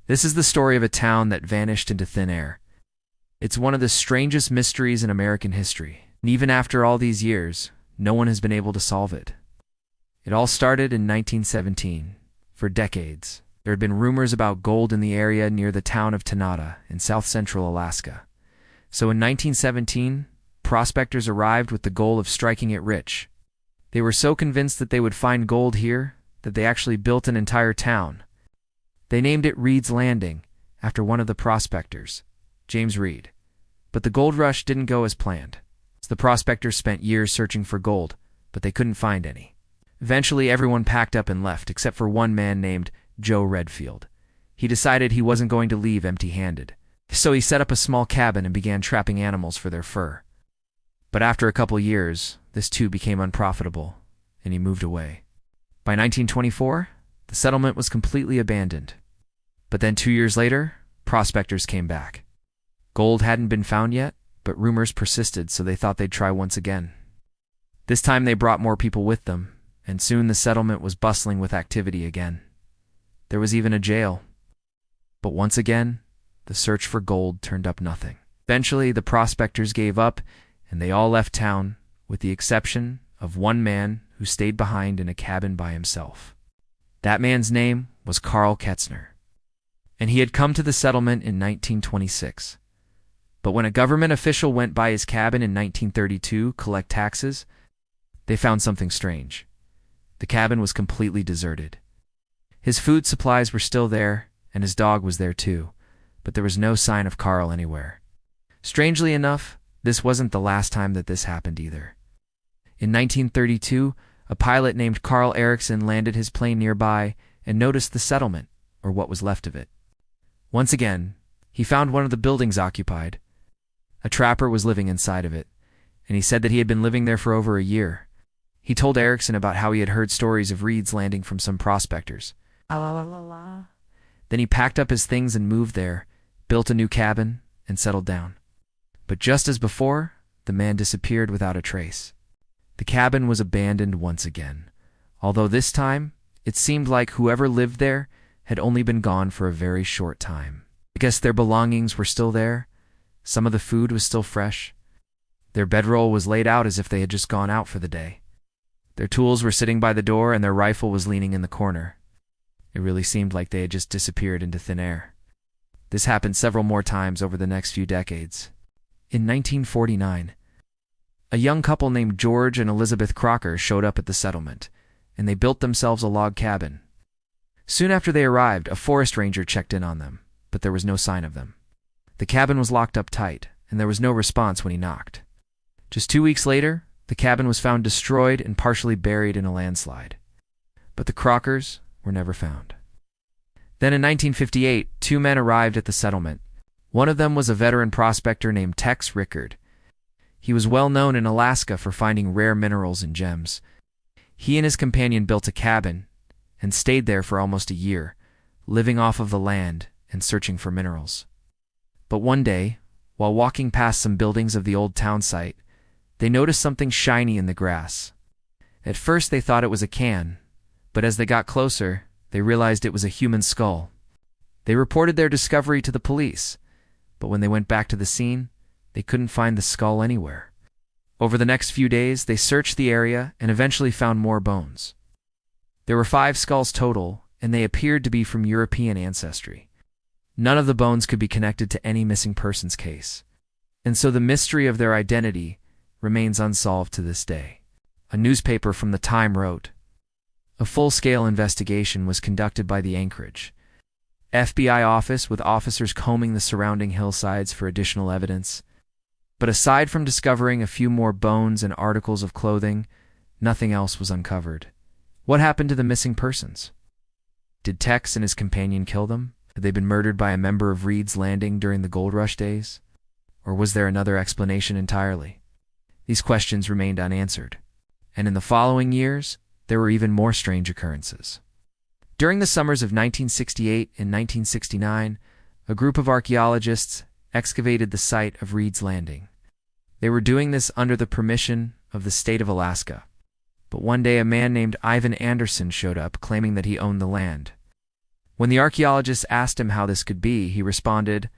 This is the story of a town that vanished into thin air. It's one of the strangest mysteries in American history, and even after all these years, no one has been able to solve it. It all started in 1917. For decades, there had been rumors about gold in the area near the town of Tanada in south-central Alaska. So in 1917, prospectors arrived with the goal of striking it rich. They were so convinced that they would find gold here that they actually built an entire town. They named it Reed's Landing, after one of the prospectors, James Reed. But the gold rush didn't go as planned. The prospectors spent years searching for gold, but they couldn't find any. Eventually, everyone packed up and left, except for one man named Joe Redfield. He decided he wasn't going to leave empty-handed. So he set up a small cabin and began trapping animals for their fur. But after a couple years, this too became unprofitable, and he moved away. By 1924, the settlement was completely abandoned. But then 2 years later, prospectors came back. Gold hadn't been found yet, but rumors persisted, so they thought they'd try once again. This time they brought more people with them, and soon the settlement was bustling with activity again. There was even a jail. But once again, the search for gold turned up nothing. Eventually, the prospectors gave up, and they all left town, with the exception of one man who stayed behind in a cabin by himself. That man's name was Carl Ketzner, and he had come to the settlement in 1926. But when a government official went by his cabin in 1932 to collect taxes, they found something strange. The cabin was completely deserted. His food supplies were still there, and his dog was there too, but there was no sign of Carl anywhere. Strangely enough, this wasn't the last time that this happened either. In 1932, a pilot named Carl Erickson landed his plane nearby and noticed the settlement, or what was left of it. Once again, he found one of the buildings occupied. A trapper was living inside of it, and he said that he had been living there for over a year. He told Erickson about how he had heard stories of Reed's Landing from some prospectors. Then he packed up his things and moved there, built a new cabin, and settled down. But just as before, the man disappeared without a trace. The cabin was abandoned once again, although this time it seemed like whoever lived there had only been gone for a very short time. I guess their belongings were still there, some of the food was still fresh. Their bedroll was laid out as if they had just gone out for the day. Their tools were sitting by the door and their rifle was leaning in the corner. It really seemed like they had just disappeared into thin air. This happened several more times over the next few decades. In 1949, a young couple named George and Elizabeth Crocker showed up at the settlement, and they built themselves a log cabin. Soon after they arrived, a forest ranger checked in on them, but there was no sign of them. The cabin was locked up tight, and there was no response when he knocked. Just 2 weeks later, the cabin was found destroyed and partially buried in a landslide. But the Crockers were never found. Then in 1958, 2 men arrived at the settlement. One of them was a veteran prospector named Tex Rickard. He was well known in Alaska for finding rare minerals and gems. He and his companion built a cabin and stayed there for almost a year, living off of the land and searching for minerals. But one day, while walking past some buildings of the old town site, they noticed something shiny in the grass. At first they thought it was a can, but as they got closer, they realized it was a human skull. They reported their discovery to the police, but when they went back to the scene, they couldn't find the skull anywhere. Over the next few days, they searched the area and eventually found more bones. There were 5 skulls total, and they appeared to be from European ancestry. None of the bones could be connected to any missing persons case, and so the mystery of their identity remains unsolved to this day. A newspaper from the time wrote, "A full-scale investigation was conducted by the Anchorage FBI office with officers combing the surrounding hillsides for additional evidence. But aside from discovering a few more bones and articles of clothing, nothing else was uncovered. What happened to the missing persons? Did Tex and his companion kill them? Had they been murdered by a member of Reed's Landing during the gold rush days? Or was there another explanation entirely? These questions remained unanswered, and in the following years, there were even more strange occurrences. During the summers of 1968 and 1969, a group of archaeologists excavated the site of Reed's Landing. They were doing this under the permission of the state of Alaska. But one day a man named Ivan Anderson showed up claiming that he owned the land. When the archaeologists asked him how this could be, he responded,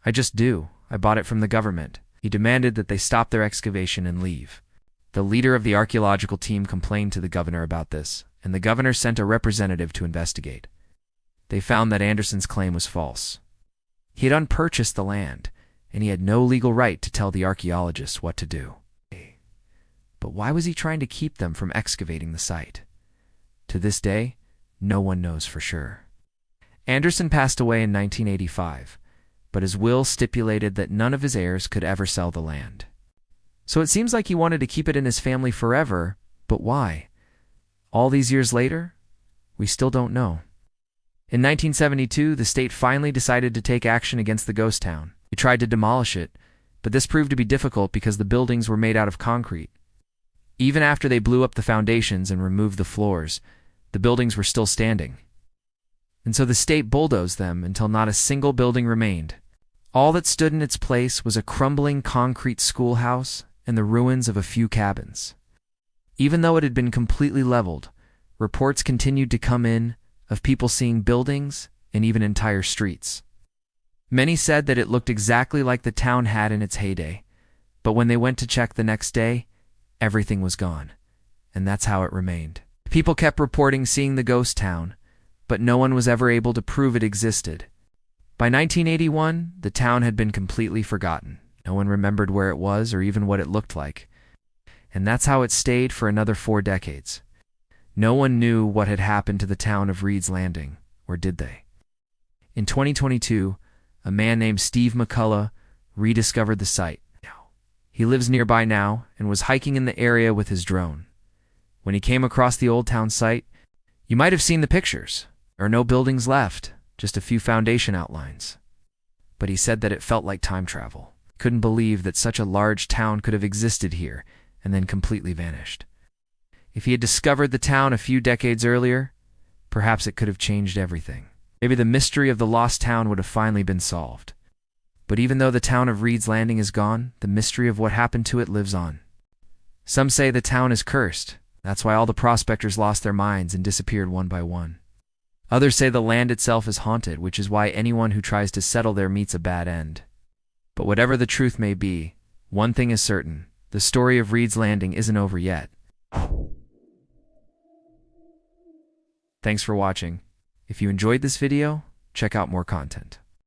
"I just do. I bought it from the government." He demanded that they stop their excavation and leave. The leader of the archaeological team complained to the governor about this, and the governor sent a representative to investigate. They found that Anderson's claim was false. He had unpurchased the land, and he had no legal right to tell the archaeologists what to do. But why was he trying to keep them from excavating the site? To this day, no one knows for sure. Anderson passed away in 1985, but his will stipulated that none of his heirs could ever sell the land. So it seems like he wanted to keep it in his family forever, but why? All these years later, we still don't know. In 1972, the state finally decided to take action against the ghost town. They tried to demolish it, but this proved to be difficult because the buildings were made out of concrete. Even after they blew up the foundations and removed the floors, the buildings were still standing. And so the state bulldozed them until not a single building remained. All that stood in its place was a crumbling concrete schoolhouse and the ruins of a few cabins. Even though it had been completely leveled, reports continued to come in of people seeing buildings and even entire streets. Many said that it looked exactly like the town had in its heyday, but when they went to check the next day, everything was gone, and that's how it remained. People kept reporting seeing the ghost town, but no one was ever able to prove it existed. By 1981, the town had been completely forgotten. No one remembered where it was or even what it looked like. And that's how it stayed for another 4 decades. No one knew what had happened to the town of Reed's Landing, or did they? In 2022, a man named Steve McCullough rediscovered the site. He lives nearby now and was hiking in the area with his drone. When he came across the old town site, you might have seen the pictures. There are no buildings left, just a few foundation outlines. But he said that it felt like time travel. He couldn't believe that such a large town could have existed here and then completely vanished. If he had discovered the town a few decades earlier, perhaps it could have changed everything. Maybe the mystery of the lost town would have finally been solved. But even though the town of Reed's Landing is gone, the mystery of what happened to it lives on. Some say the town is cursed. That's why all the prospectors lost their minds and disappeared one by one. Others say the land itself is haunted, which is why anyone who tries to settle there meets a bad end. But whatever the truth may be, one thing is certain: the story of Reed's Landing isn't over yet. Thanks for watching. If you enjoyed this video, check out more content.